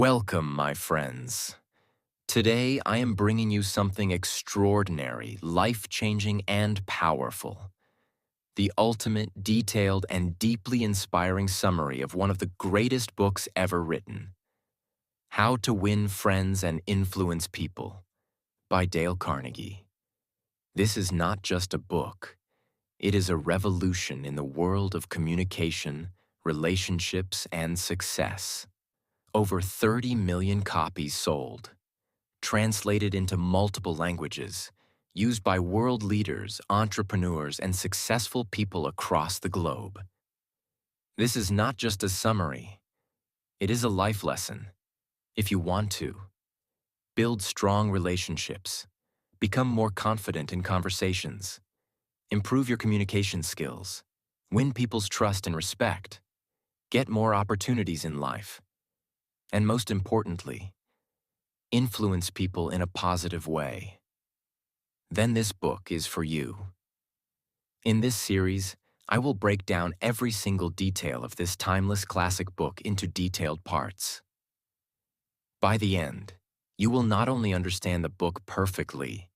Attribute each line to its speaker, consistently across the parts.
Speaker 1: Welcome, my friends. Today, I am bringing you something extraordinary, life-changing, and powerful. The ultimate, detailed, and deeply inspiring summary of one of the greatest books ever written, How to Win Friends and Influence People, by Dale Carnegie. This is not just a book. It is a revolution in the world of communication, relationships, and success. Over 30 million copies sold, translated into multiple languages, used by world leaders, entrepreneurs, and successful people across the globe. This is not just a summary. It is a life lesson. If you want to, build strong relationships, become more confident in conversations, improve your communication skills, win people's trust and respect, get more opportunities in life, and most importantly, influence people in a positive way, then this book is for you. In this series, I will break down every single detail of this timeless classic book into detailed parts. By the end, you will not only understand the book perfectly,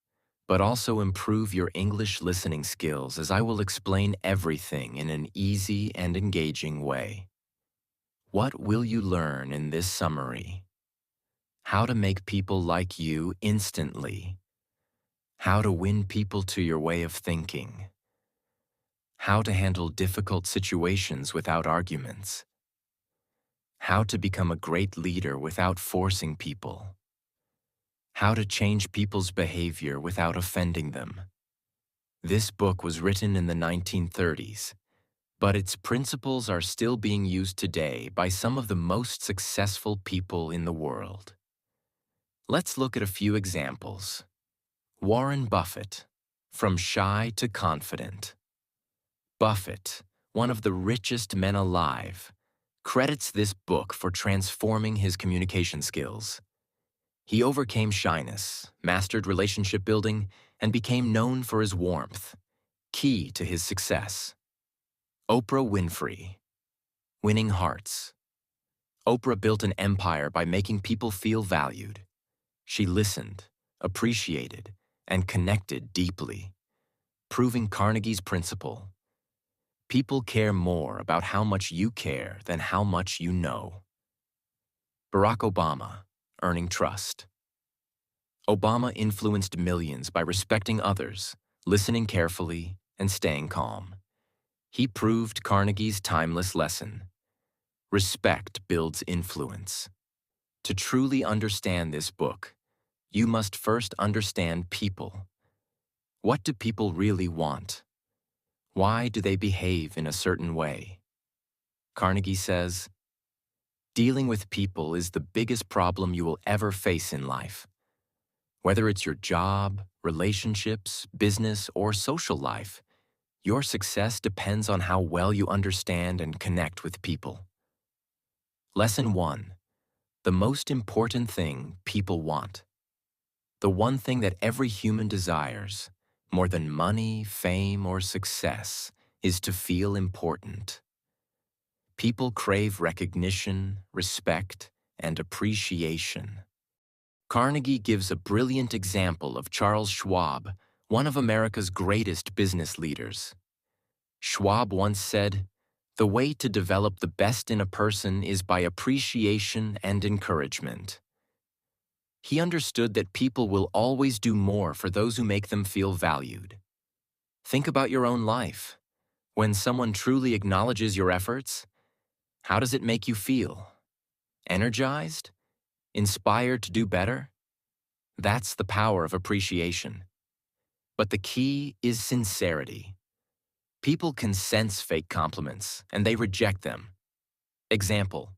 Speaker 1: but also improve your English listening skills as I will explain everything in an easy and engaging way. What will you learn in this summary? How to make people like you instantly. How to win people to your way of thinking. How to handle difficult situations without arguments. How to become a great leader without forcing people. How to change people's behavior without offending them. This book was written in the 1930s, but its principles are still being used today by some of the most successful people in the world. Let's look at a few examples. Warren Buffett, From Shy to Confident. Buffett, one of the richest men alive, credits this book for transforming his communication skills. He overcame shyness, mastered relationship building, and became known for his warmth, key to his success. Oprah Winfrey, Winning Hearts. Oprah built an empire by making people feel valued. She listened, appreciated, and connected deeply, proving Carnegie's principle. People care more about how much you care than how much you know. Barack Obama, Earning Trust. Obama influenced millions by respecting others, listening carefully, and staying calm. He proved Carnegie's timeless lesson. Respect builds influence. To truly understand this book, you must first understand people. What do people really want? Why do they behave in a certain way? Carnegie says, dealing with people is the biggest problem you will ever face in life. Whether it's your job, relationships, business, or social life, your success depends on how well you understand and connect with people. Lesson 1. The most important thing people want. The one thing that every human desires, more than money, fame, or success, is to feel important. People crave recognition, respect, and appreciation. Carnegie gives a brilliant example of Charles Schwab, one of America's greatest business leaders. Schwab once said, "The way to develop the best in a person is by appreciation and encouragement." He understood that people will always do more for those who make them feel valued. Think about your own life. When someone truly acknowledges your efforts, how does it make you feel? Energized? Inspired to do better? That's the power of appreciation. But the key is sincerity. People can sense fake compliments, and they reject them. Example: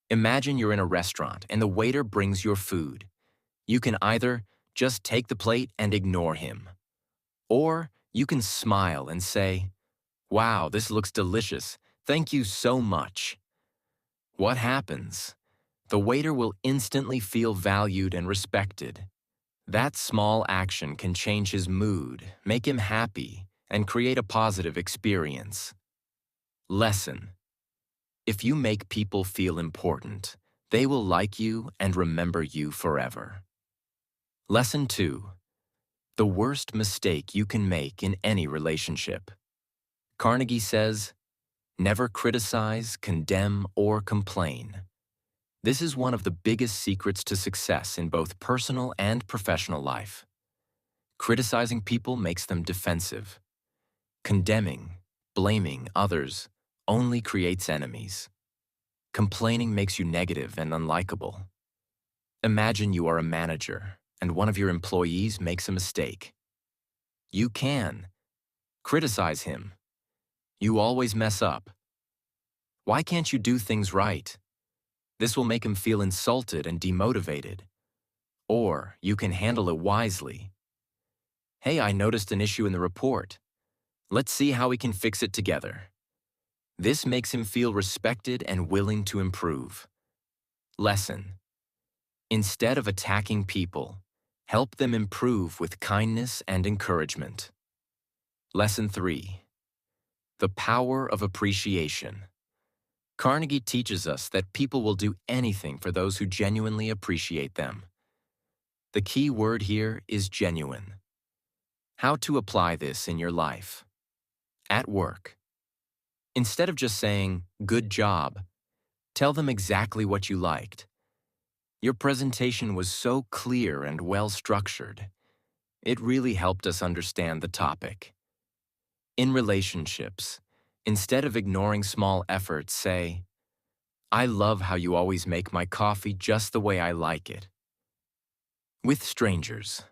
Speaker 1: imagine you're in a restaurant and the waiter brings your food. You can either just take the plate and ignore him, or you can smile and say, "Wow, this looks delicious. Thank you so much." What happens? The waiter will instantly feel valued and respected. That small action can change his mood, make him happy, and create a positive experience. Lesson: if you make people feel important, They will like you and remember you forever. Lesson 2. The worst mistake you can make in any relationship. Carnegie says, never criticize, condemn, or complain. This is one of the biggest secrets to success in both personal and professional life. Criticizing people makes them defensive. Condemning, blaming others only creates enemies. Complaining makes you negative and unlikable. Imagine you are a manager and one of your employees makes a mistake. You can criticize him. You always mess up. Why can't you do things right? This will make him feel insulted and demotivated. Or you can handle it wisely. Hey, I noticed an issue in the report. Let's see how we can fix it together. This makes him feel respected and willing to improve. Lesson. Instead of attacking people, help them improve with kindness and encouragement. Lesson 3. The power of appreciation. Carnegie teaches us that people will do anything for those who genuinely appreciate them. The key word here is genuine. How to apply this in your life. At work. Instead of just saying, good job, tell them exactly what you liked. Your presentation was so clear and well-structured. It really helped us understand the topic. In relationships, instead of ignoring small efforts, say, I love how you always make my coffee just the way I like it. With strangers,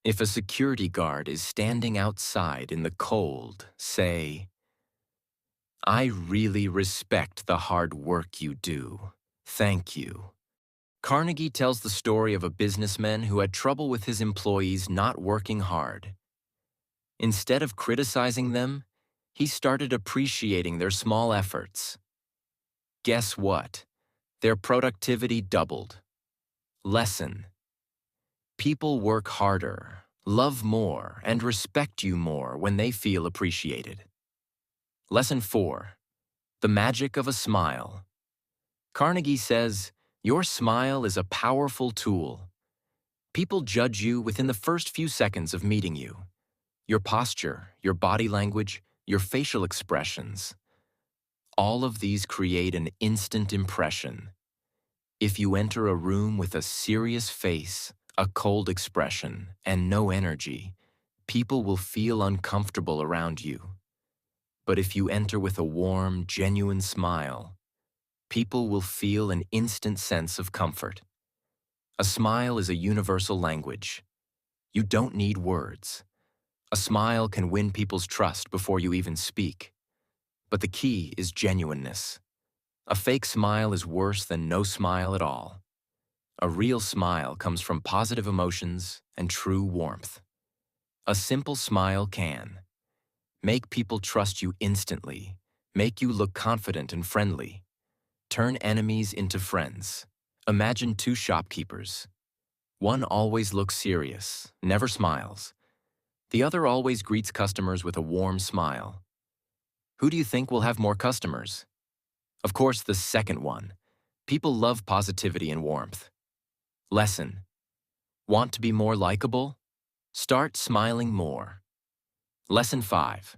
Speaker 1: if a security guard is standing outside in the cold, say, I really respect the hard work you do. Thank you. Carnegie tells the story of a businessman who had trouble with his employees not working hard. Instead of criticizing them, he started appreciating their small efforts. Guess what? Their productivity doubled. Lesson. People work harder, love more, and respect you more when they feel appreciated. Lesson 4. The magic of a smile. Carnegie says, your smile is a powerful tool. People judge you within the first few seconds of meeting you. Your posture, your body language, your facial expressions. All of these create an instant impression. If you enter a room with a serious face, a cold expression, and no energy, people will feel uncomfortable around you. But if you enter with a warm, genuine smile, people will feel an instant sense of comfort. A smile is a universal language. You don't need words. A smile can win people's trust before you even speak. But the key is genuineness. A fake smile is worse than no smile at all. A real smile comes from positive emotions and true warmth. A simple smile can make people trust you instantly, make you look confident and friendly, turn enemies into friends. Imagine two shopkeepers. One always looks serious, never smiles. The other always greets customers with a warm smile. Who do you think will have more customers? Of course, the second one. People love positivity and warmth. Lesson. Want to be more likable? Start smiling more. Lesson 5.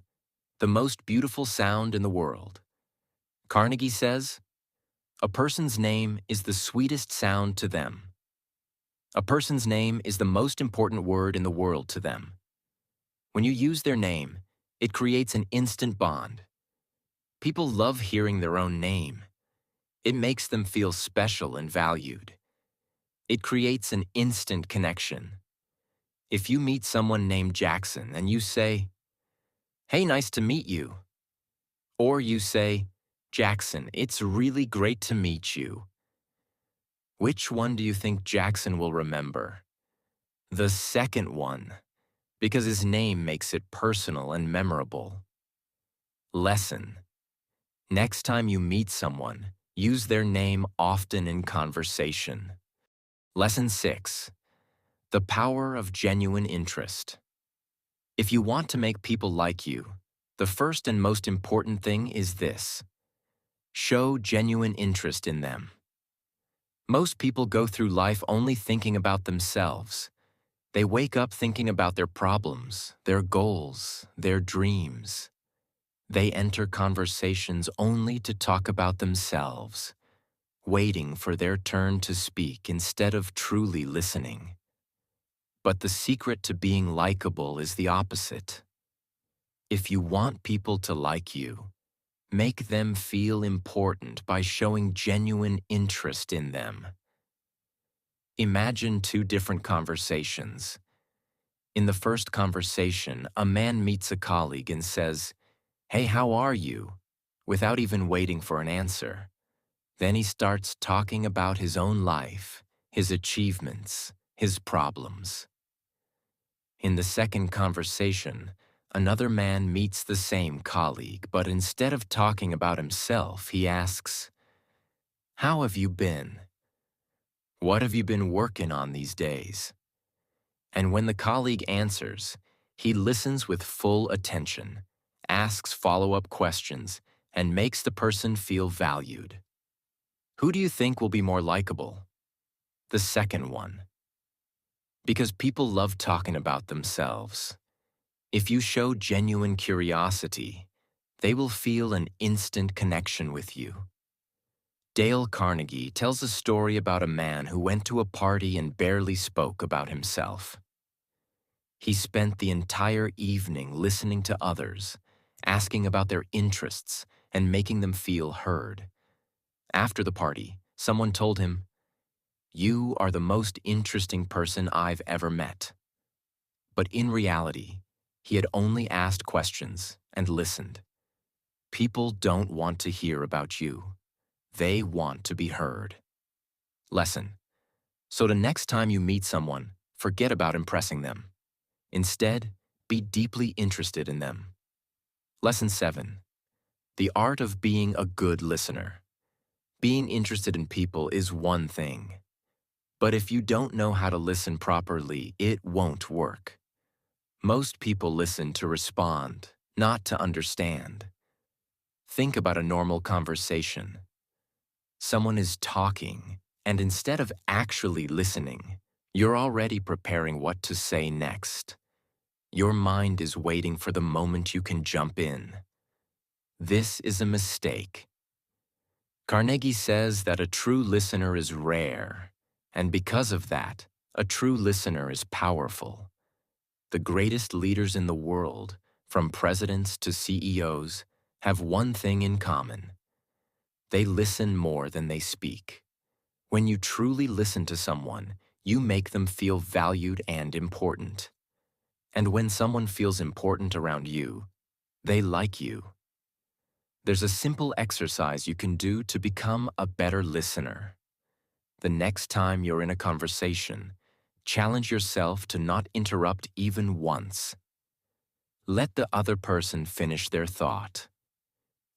Speaker 1: The most beautiful sound in the world. Carnegie says, a person's name is the sweetest sound to them. A person's name is the most important word in the world to them. When you use their name, it creates an instant bond. People love hearing their own name. It makes them feel special and valued. It creates an instant connection. If you meet someone named Jackson and you say, hey, nice to meet you. Or you say, Jackson, it's really great to meet you. Which one do you think Jackson will remember? The second one, because his name makes it personal and memorable. Lesson. Next time you meet someone, use their name often in conversation. Lesson 6. The power of genuine interest. If you want to make people like you, the first and most important thing is this. Show genuine interest in them. Most people go through life only thinking about themselves. They wake up thinking about their problems, their goals, their dreams. They enter conversations only to talk about themselves, waiting for their turn to speak instead of truly listening. But the secret to being likable is the opposite. If you want people to like you, make them feel important by showing genuine interest in them. Imagine two different conversations. In the first conversation, a man meets a colleague and says, "Hey, how are you?" without even waiting for an answer. Then he starts talking about his own life, his achievements, his problems. In the second conversation, another man meets the same colleague, but instead of talking about himself, he asks, "How have you been? What have you been working on these days?" And when the colleague answers, he listens with full attention, asks follow-up questions, and makes the person feel valued. Who do you think will be more likable? The second one. Because people love talking about themselves. If you show genuine curiosity, they will feel an instant connection with you. Dale Carnegie tells a story about a man who went to a party and barely spoke about himself. He spent the entire evening listening to others, asking about their interests, and making them feel heard. After the party, someone told him, "You are the most interesting person I've ever met." But in reality, he had only asked questions and listened. People don't want to hear about you. They want to be heard. Lesson. So the next time you meet someone, forget about impressing them. Instead, be deeply interested in them. Lesson 7. The art of being a good listener. Being interested in people is one thing. But if you don't know how to listen properly, it won't work. Most people listen to respond, not to understand. Think about a normal conversation. Someone is talking, and instead of actually listening, you're already preparing what to say next. Your mind is waiting for the moment you can jump in. This is a mistake. Carnegie says that a true listener is rare, and because of that, a true listener is powerful. The greatest leaders in the world, from presidents to CEOs, have one thing in common. They listen more than they speak. When you truly listen to someone, you make them feel valued and important. And when someone feels important around you, they like you. There's a simple exercise you can do to become a better listener. The next time you're in a conversation, challenge yourself to not interrupt even once. Let the other person finish their thought.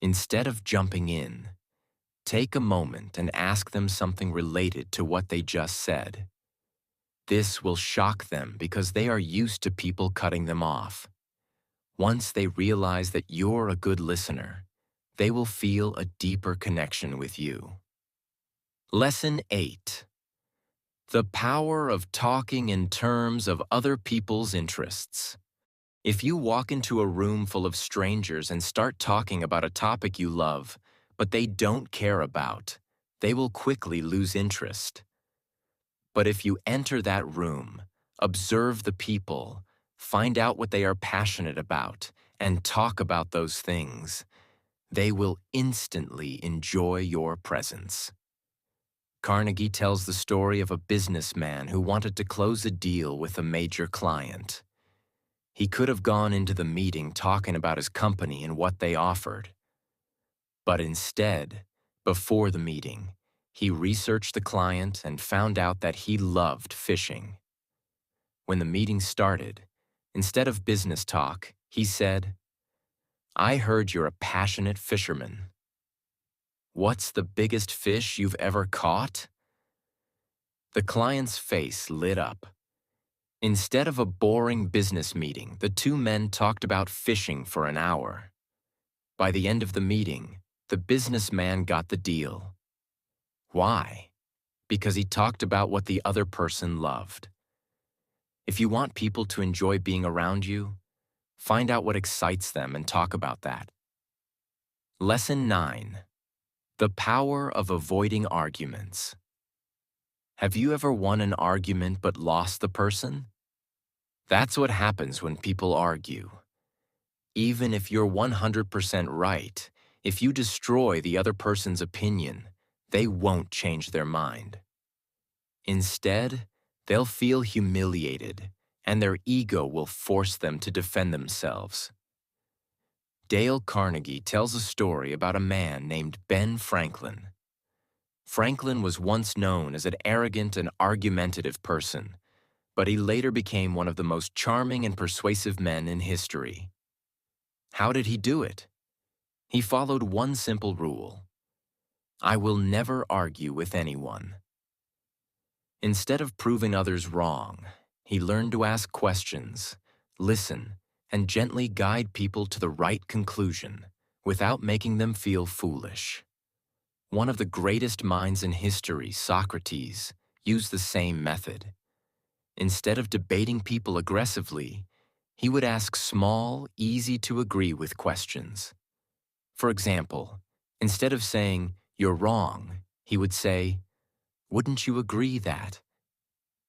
Speaker 1: Instead of jumping in, take a moment and ask them something related to what they just said. This will shock them because they are used to people cutting them off. Once they realize that you're a good listener, they will feel a deeper connection with you. Lesson 8. The power of talking in terms of other people's interests. If you walk into a room full of strangers and start talking about a topic you love, but they don't care about, they will quickly lose interest. But if you enter that room, observe the people, find out what they are passionate about, and talk about those things, they will instantly enjoy your presence. Carnegie tells the story of a businessman who wanted to close a deal with a major client. He could have gone into the meeting talking about his company and what they offered. But instead, before the meeting, he researched the client and found out that he loved fishing. When the meeting started, instead of business talk, he said, "I heard you're a passionate fisherman. What's the biggest fish you've ever caught?" The client's face lit up. Instead of a boring business meeting, the two men talked about fishing for an hour. By the end of the meeting, the businessman got the deal. Why? because he talked about what the other person loved. If you want people to enjoy being around you, find out what excites them and talk about that. Lesson 9. The power of avoiding arguments. Have you ever won an argument but lost the person? That's what happens when people argue. Even if you're 100% right, if you destroy the other person's opinion, they won't change their mind. Instead, they'll feel humiliated, and their ego will force them to defend themselves. Dale Carnegie tells a story about a man named Ben Franklin. Franklin was once known as an arrogant and argumentative person, but he later became one of the most charming and persuasive men in history. How did he do it? He followed one simple rule: I will never argue with anyone. Instead of proving others wrong, he learned to ask questions, listen, and gently guide people to the right conclusion without making them feel foolish. One of the greatest minds in history, Socrates, used the same method. Instead of debating people aggressively, he would ask small, easy-to-agree-with questions. For example, instead of saying, "You're wrong," he would say, "Wouldn't you agree that?"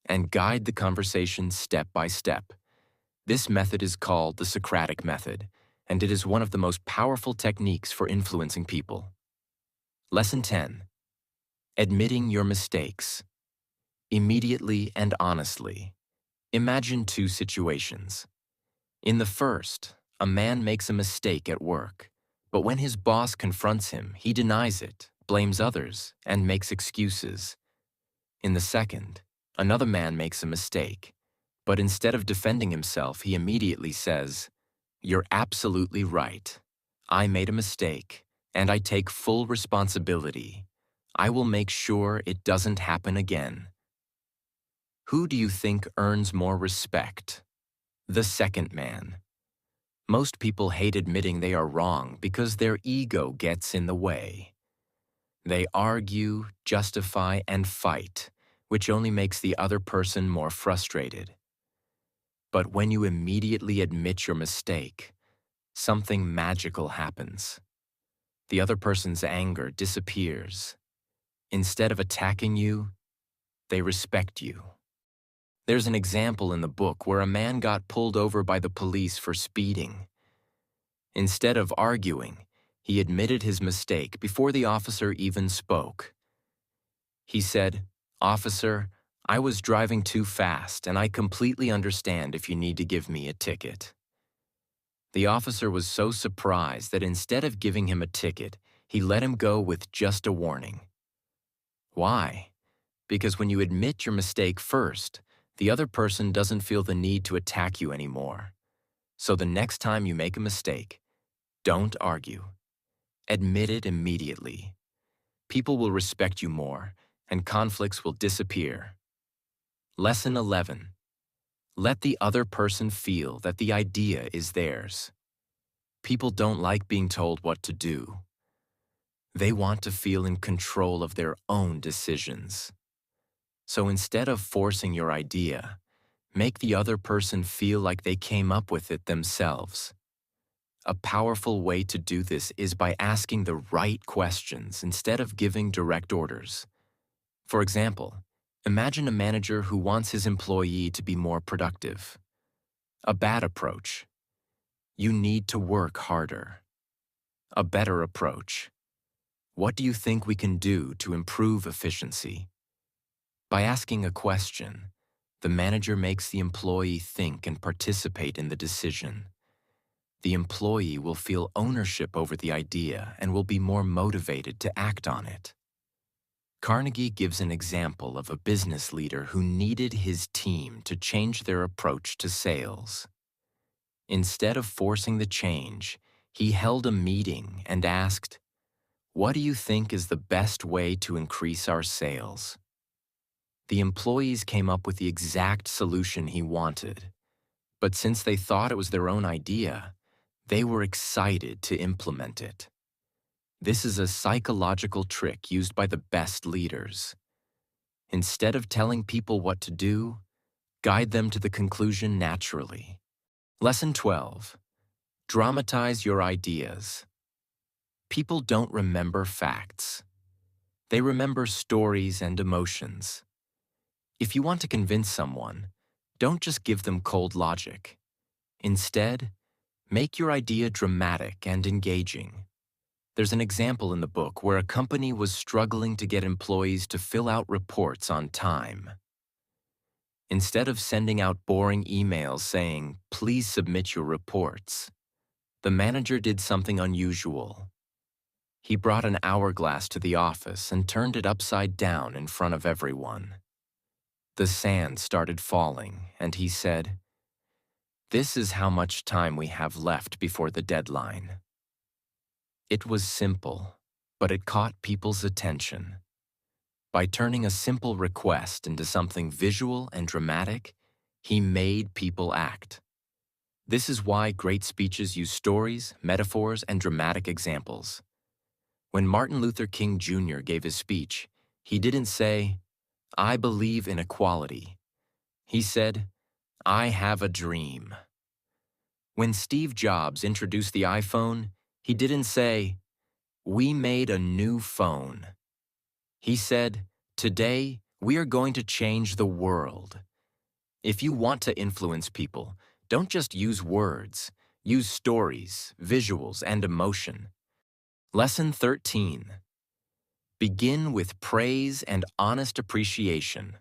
Speaker 1: and guide the conversation step by step. This method is called the Socratic method, and it is one of the most powerful techniques for influencing people. Lesson 10. Admitting your mistakes. Immediately and honestly. Imagine two situations. In the first, a man makes a mistake at work, but when his boss confronts him, he denies it, blames others, and makes excuses. In the second, another man makes a mistake, but instead of defending himself, he immediately says, "You're absolutely right. I made a mistake, and I take full responsibility. I will make sure it doesn't happen again." Who do you think earns more respect? The second man. Most people hate admitting they are wrong because their ego gets in the way. They argue, justify, and fight, which only makes the other person more frustrated. But when you immediately admit your mistake, something magical happens. The other person's anger disappears. Instead of attacking you, they respect you. There's an example in the book where a man got pulled over by the police for speeding. Instead of arguing, he admitted his mistake before the officer even spoke. He said, "Officer, I was driving too fast, and I completely understand if you need to give me a ticket." The officer was so surprised that instead of giving him a ticket, he let him go with just a warning. Why? Because when you admit your mistake first, the other person doesn't feel the need to attack you anymore. So the next time you make a mistake, don't argue. Admit it immediately. People will respect you more, and conflicts will disappear. Lesson 11. Let the other person feel that the idea is theirs. People don't like being told what to do. They want to feel in control of their own decisions. So instead of forcing your idea, make the other person feel like they came up with it themselves. A powerful way to do this is by asking the right questions instead of giving direct orders. For example, imagine a manager who wants his employee to be more productive. A bad approach: you need to work harder. A better approach: what do you think we can do to improve efficiency? By asking a question, the manager makes the employee think and participate in the decision. The employee will feel ownership over the idea and will be more motivated to act on it. Carnegie gives an example of a business leader who needed his team to change their approach to sales. Instead of forcing the change, he held a meeting and asked, "What do you think is the best way to increase our sales?" The employees came up with the exact solution he wanted, but since they thought it was their own idea, they were excited to implement it. This is a psychological trick used by the best leaders. Instead of telling people what to do, guide them to the conclusion naturally. Lesson 12. Dramatize your ideas. People don't remember facts. They remember stories and emotions. If you want to convince someone, don't just give them cold logic. Instead, make your idea dramatic and engaging. There's an example in the book where a company was struggling to get employees to fill out reports on time. Instead of sending out boring emails saying, "Please submit your reports," the manager did something unusual. He brought an hourglass to the office and turned it upside down in front of everyone. The sand started falling, and he said, "This is how much time we have left before the deadline." It was simple, but it caught people's attention. By turning a simple request into something visual and dramatic, he made people act. This is why great speeches use stories, metaphors, and dramatic examples. When Martin Luther King Jr. gave his speech, he didn't say, "I believe in equality." He said, "I have a dream." When Steve Jobs introduced the iPhone, he didn't say, "We made a new phone." He said, "Today, we are going to change the world." If you want to influence people, don't just use words. Use stories, visuals, and emotion. Lesson 13. Begin with praise and honest appreciation.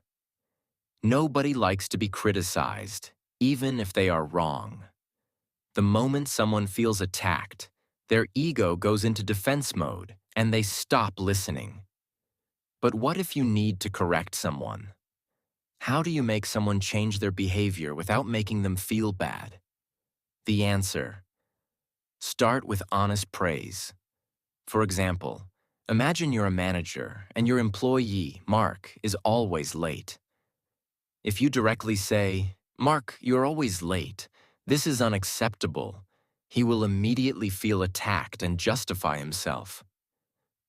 Speaker 1: Nobody likes to be criticized, even if they are wrong. The moment someone feels attacked, their ego goes into defense mode, and they stop listening. But what if you need to correct someone? How do you make someone change their behavior without making them feel bad? The answer: start with honest praise. For example, imagine you're a manager and your employee, Mark, is always late. If you directly say, "Mark, you're always late. This is unacceptable," he will immediately feel attacked and justify himself.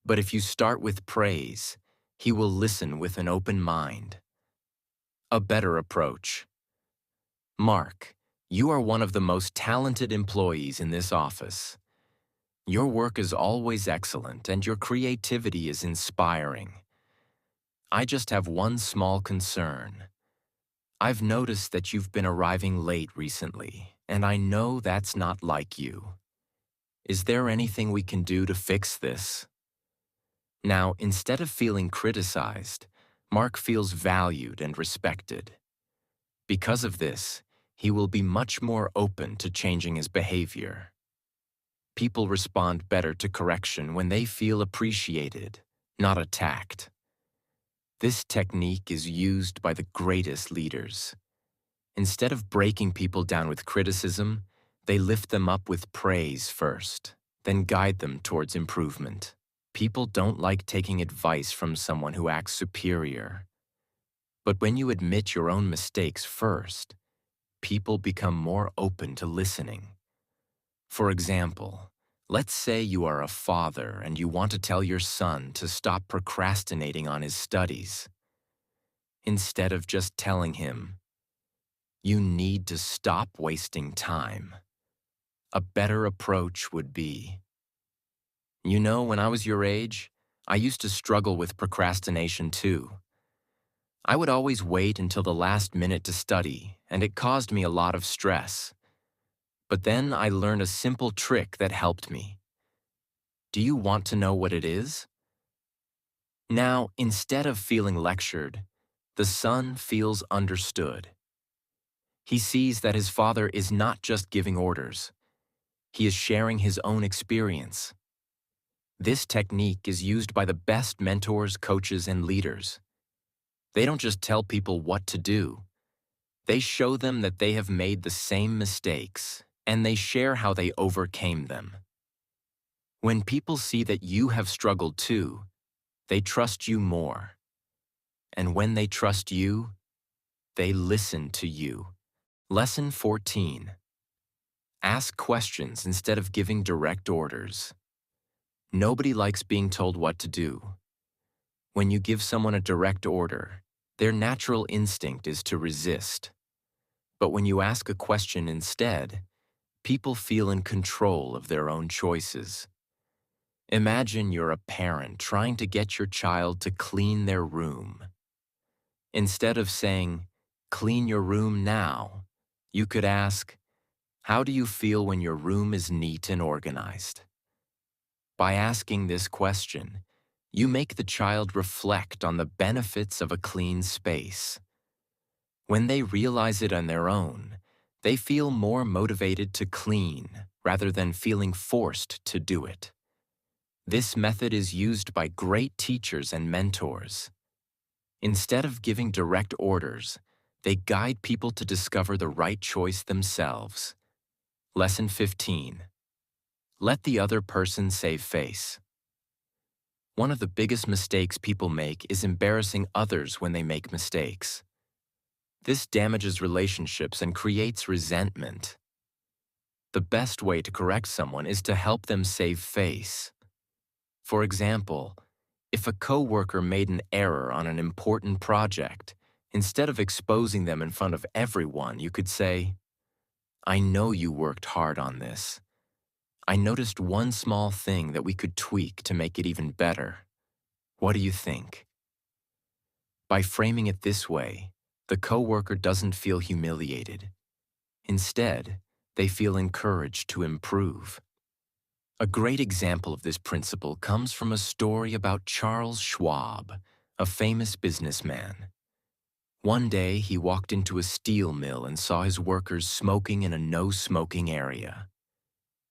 Speaker 1: But if you start with praise, he will listen with an open mind. A better approach. "Mark, you are one of the most talented employees in this office. Your work is always excellent and your creativity is inspiring. I just have one small concern. I've noticed that you've been arriving late recently, and I know that's not like you. Is there anything we can do to fix this?" Now, instead of feeling criticized, Mark feels valued and respected. Because of this, he will be much more open to changing his behavior. People respond better to correction when they feel appreciated, not attacked. This technique is used by the greatest leaders. Instead of breaking people down with criticism, they lift them up with praise first, then guide them towards improvement. People don't like taking advice from someone who acts superior. But when you admit your own mistakes first, people become more open to listening. For example, let's say you are a father and you want to tell your son to stop procrastinating on his studies. Instead of just telling him, "You need to stop wasting time," a better approach would be, "You know, when I was your age, I used to struggle with procrastination too. I would always wait until the last minute to study, and it caused me a lot of stress. But then I learned a simple trick that helped me. Do you want to know what it is?" Now, instead of feeling lectured, the son feels understood. He sees that his father is not just giving orders. He is sharing his own experience. This technique is used by the best mentors, coaches, and leaders. They don't just tell people what to do. They show them that they have made the same mistakes, and they share how they overcame them. When people see that you have struggled too, they trust you more. And when they trust you, they listen to you. Lesson 14. Ask questions instead of giving direct orders. Nobody likes being told what to do. When you give someone a direct order, Their natural instinct is to resist. But when you ask a question instead, people feel in control of their own choices. Imagine you're a parent trying to get your child to clean their room. Instead of saying, "Clean your room now," you could ask, "How do you feel when your room is neat and organized?" By asking this question, you make the child reflect on the benefits of a clean space. When they realize it on their own, they feel more motivated to clean rather than feeling forced to do it. This method is used by great teachers and mentors. Instead of giving direct orders, they guide people to discover the right choice themselves. Lesson 15. Let the other person save face. One of the biggest mistakes people make is embarrassing others when they make mistakes. This damages relationships and creates resentment. The best way to correct someone is to help them save face. For example, if a coworker made an error on an important project, instead of exposing them in front of everyone, you could say, "I know you worked hard on this. I noticed one small thing that we could tweak to make it even better. What do you think?" By framing it this way, the coworker doesn't feel humiliated. Instead, they feel encouraged to improve. A great example of this principle comes from a story about Charles Schwab, a famous businessman. One day, he walked into a steel mill and saw his workers smoking in a no-smoking area.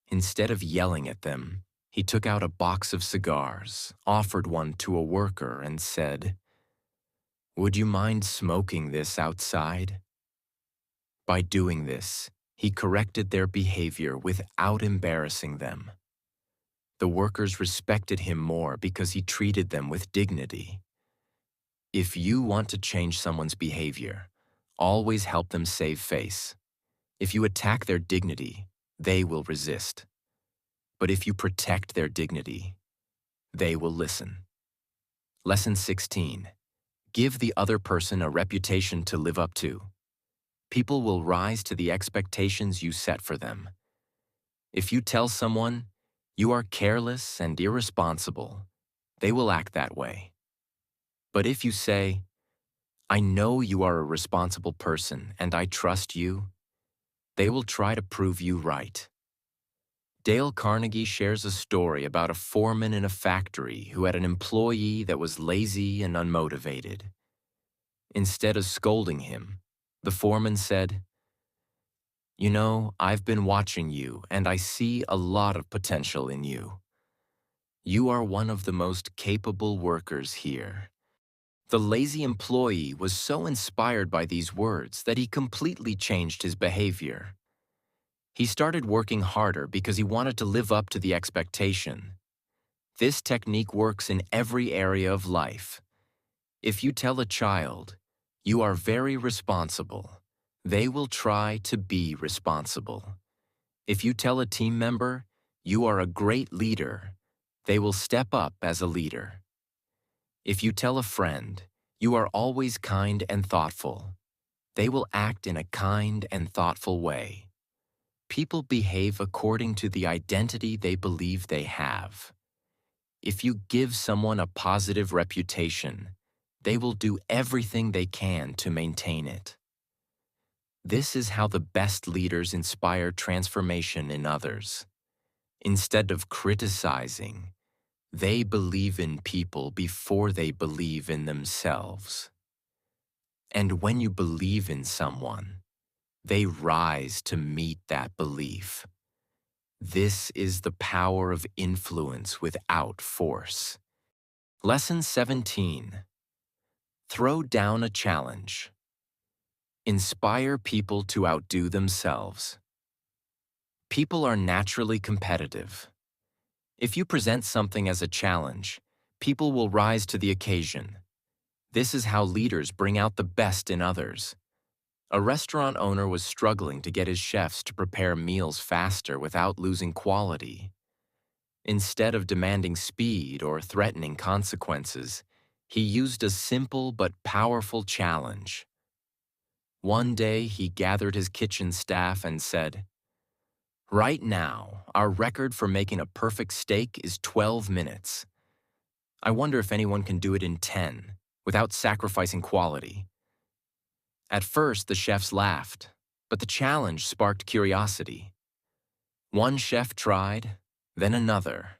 Speaker 1: Instead of yelling at them, he took out a box of cigars, offered one to a worker, and said, "Would you mind smoking this outside?" By doing this, he corrected their behavior without embarrassing them. The workers respected him more because he treated them with dignity. If you want to change someone's behavior, always help them save face. If you attack their dignity, they will resist. But if you protect their dignity, they will listen. Lesson 16. Give the other person a reputation to live up to. People will rise to the expectations you set for them. If you tell someone, "You are careless and irresponsible," they will act that way. But if you say, "I know you are a responsible person and I trust you," they will try to prove you right. Dale Carnegie shares a story about a foreman in a factory who had an employee that was lazy and unmotivated. Instead of scolding him, the foreman said, "You know, I've been watching you and I see a lot of potential in you. You are one of the most capable workers here." The lazy employee was so inspired by these words that he completely changed his behavior. He started working harder because he wanted to live up to the expectation. This technique works in every area of life. If you tell a child, "You are very responsible," they will try to be responsible. If you tell a team member, "You are a great leader," they will step up as a leader. If you tell a friend, "You are always kind and thoughtful," they will act in a kind and thoughtful way. People behave according to the identity they believe they have. If you give someone a positive reputation, they will do everything they can to maintain it. This is how the best leaders inspire transformation in others. Instead of criticizing, they believe in people before they believe in themselves. And when you believe in someone, they rise to meet that belief. This is the power of influence without force. Lesson 17. Throw down a challenge. Inspire people to outdo themselves. People are naturally competitive. If you present something as a challenge, people will rise to the occasion. This is how leaders bring out the best in others. A restaurant owner was struggling to get his chefs to prepare meals faster without losing quality. Instead of demanding speed or threatening consequences, He used a simple but powerful challenge. One day, he gathered his kitchen staff and said, "Right now, our record for making a perfect steak is 12 minutes. I wonder if anyone can do it in 10, without sacrificing quality." At first, the chefs laughed, but the challenge sparked curiosity. One chef tried, then another.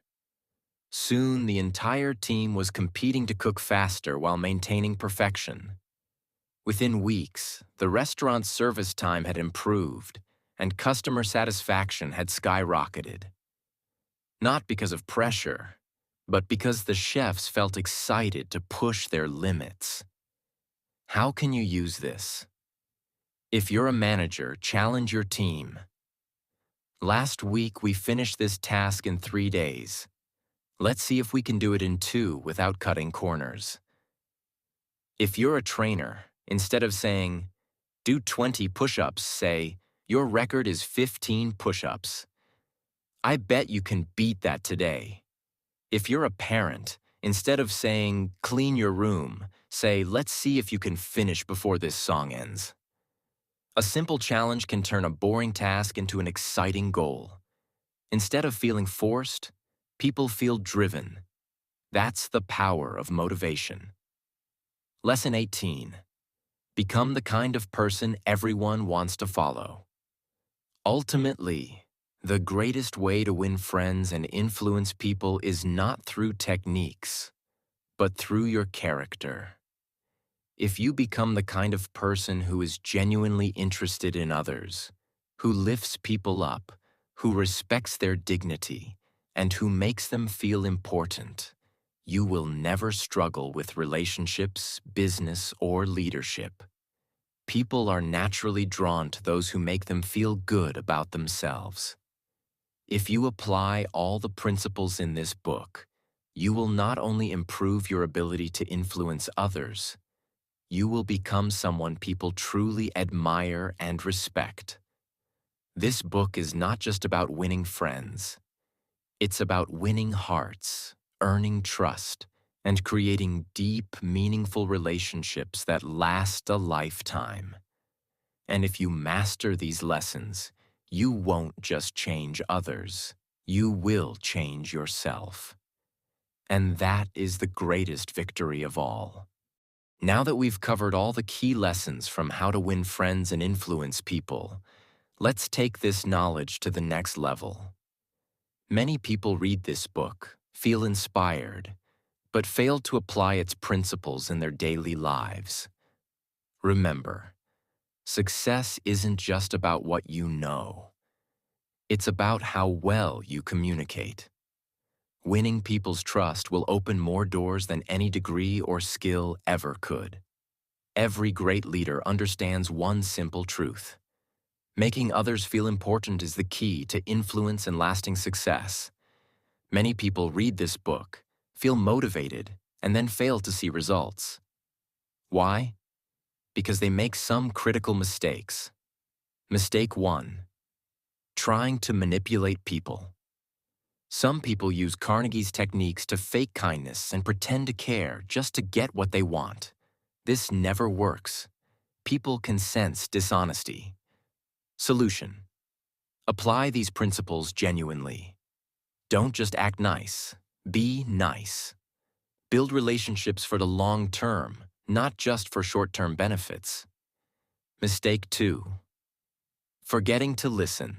Speaker 1: Soon, the entire team was competing to cook faster while maintaining perfection. Within weeks, the restaurant's service time had improved, and customer satisfaction had skyrocketed. Not because of pressure, but because the chefs felt excited to push their limits. How can you use this? If you're a manager, challenge your team. Last week, we finished this task in 3 days. Let's see if we can do it in 2 without cutting corners. If you're a trainer, instead of saying, "Do 20 push-ups," say, "Your record is 15 push-ups. I bet you can beat that today." If you're a parent, instead of saying, "Clean your room," say, "Let's see if you can finish before this song ends." A simple challenge can turn a boring task into an exciting goal. Instead of feeling forced, people feel driven. That's the power of motivation. Lesson 18. Become the kind of person everyone wants to follow. Ultimately, the greatest way to win friends and influence people is not through techniques, but through your character. If you become the kind of person who is genuinely interested in others, who lifts people up, who respects their dignity, and who makes them feel important, you will never struggle with relationships, business, or leadership. People are naturally drawn to those who make them feel good about themselves. If you apply all the principles in this book, you will not only improve your ability to influence others, you will become someone people truly admire and respect. This book is not just about winning friends. It's about winning hearts, earning trust, and creating deep, meaningful relationships that last a lifetime. And if you master these lessons, you won't just change others, you will change yourself. And that is the greatest victory of all. Now that we've covered all the key lessons from how to win friends and influence people, let's take this knowledge to the next level. Many people read this book, feel inspired, but fail to apply its principles in their daily lives. Remember, success isn't just about what you know. It's about how well you communicate. Winning people's trust will open more doors than any degree or skill ever could. Every great leader understands one simple truth. Making others feel important is the key to influence and lasting success. Many people read this book, feel motivated, and then fail to see results. Why? Because they make some critical mistakes. Mistake 1. Trying to manipulate people. Some people use Carnegie's techniques to fake kindness and pretend to care just to get what they want. This never works. People can sense dishonesty. Solution. Apply these principles genuinely. Don't just act nice. Be nice. Build relationships for the long term, not just for short-term benefits. Mistake 2. Forgetting to listen.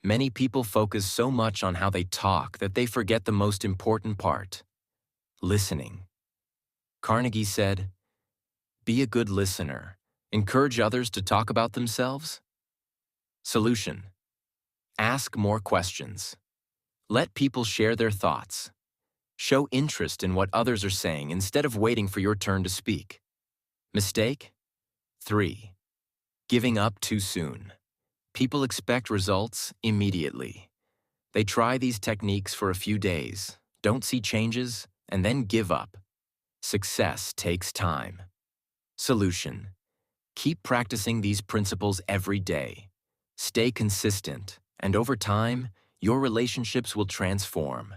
Speaker 1: Many people focus so much on how they talk that they forget the most important part: listening. Carnegie said, "Be a good listener. Encourage others to talk about themselves." Solution. Ask more questions. Let people share their thoughts. Show interest in what others are saying instead of waiting for your turn to speak. Mistake 3. Giving up too soon. People expect results immediately. They try these techniques for a few days, don't see changes, and then give up. Success takes time. Solution. Keep practicing these principles every day. Stay consistent, and over time, your relationships will transform.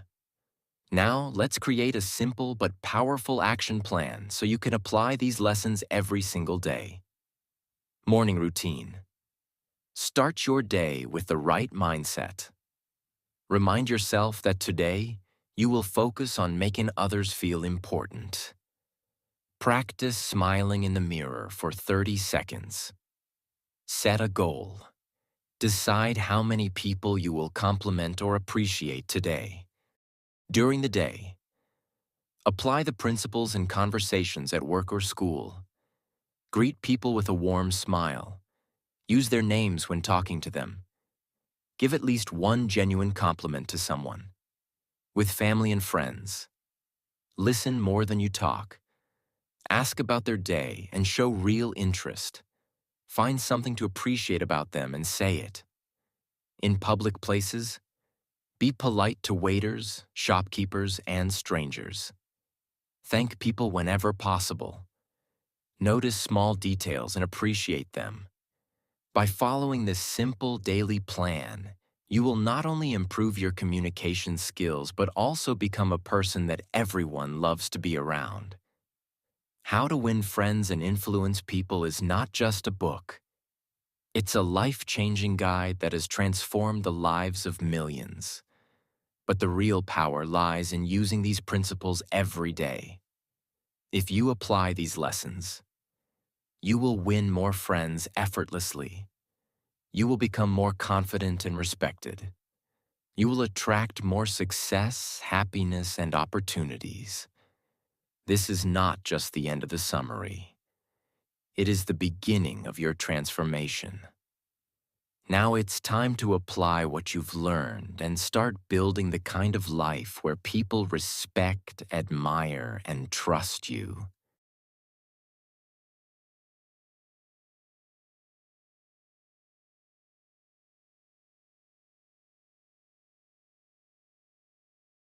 Speaker 1: Now, let's create a simple but powerful action plan so you can apply these lessons every single day. Morning routine. Start your day with the right mindset. Remind yourself that today, you will focus on making others feel important. Practice smiling in the mirror for 30 seconds. Set a goal. Decide how many people you will compliment or appreciate today. During the day, apply the principles in conversations at work or school. Greet people with a warm smile. Use their names when talking to them. Give at least one genuine compliment to someone. With family and friends, listen more than you talk. Ask about their day and show real interest. Find something to appreciate about them and say it. In public places, be polite to waiters, shopkeepers, and strangers. Thank people whenever possible. Notice small details and appreciate them. By following this simple daily plan, you will not only improve your communication skills, but also become a person that everyone loves to be around. How to Win Friends and Influence People is not just a book. It's a life-changing guide that has transformed the lives of millions. But the real power lies in using these principles every day. If you apply these lessons, you will win more friends effortlessly. You will become more confident and respected. You will attract more success, happiness, and opportunities. This is not just the end of the summary. It is the beginning of your transformation. Now it's time to apply what you've learned and start building the kind of life where people respect, admire, and trust you.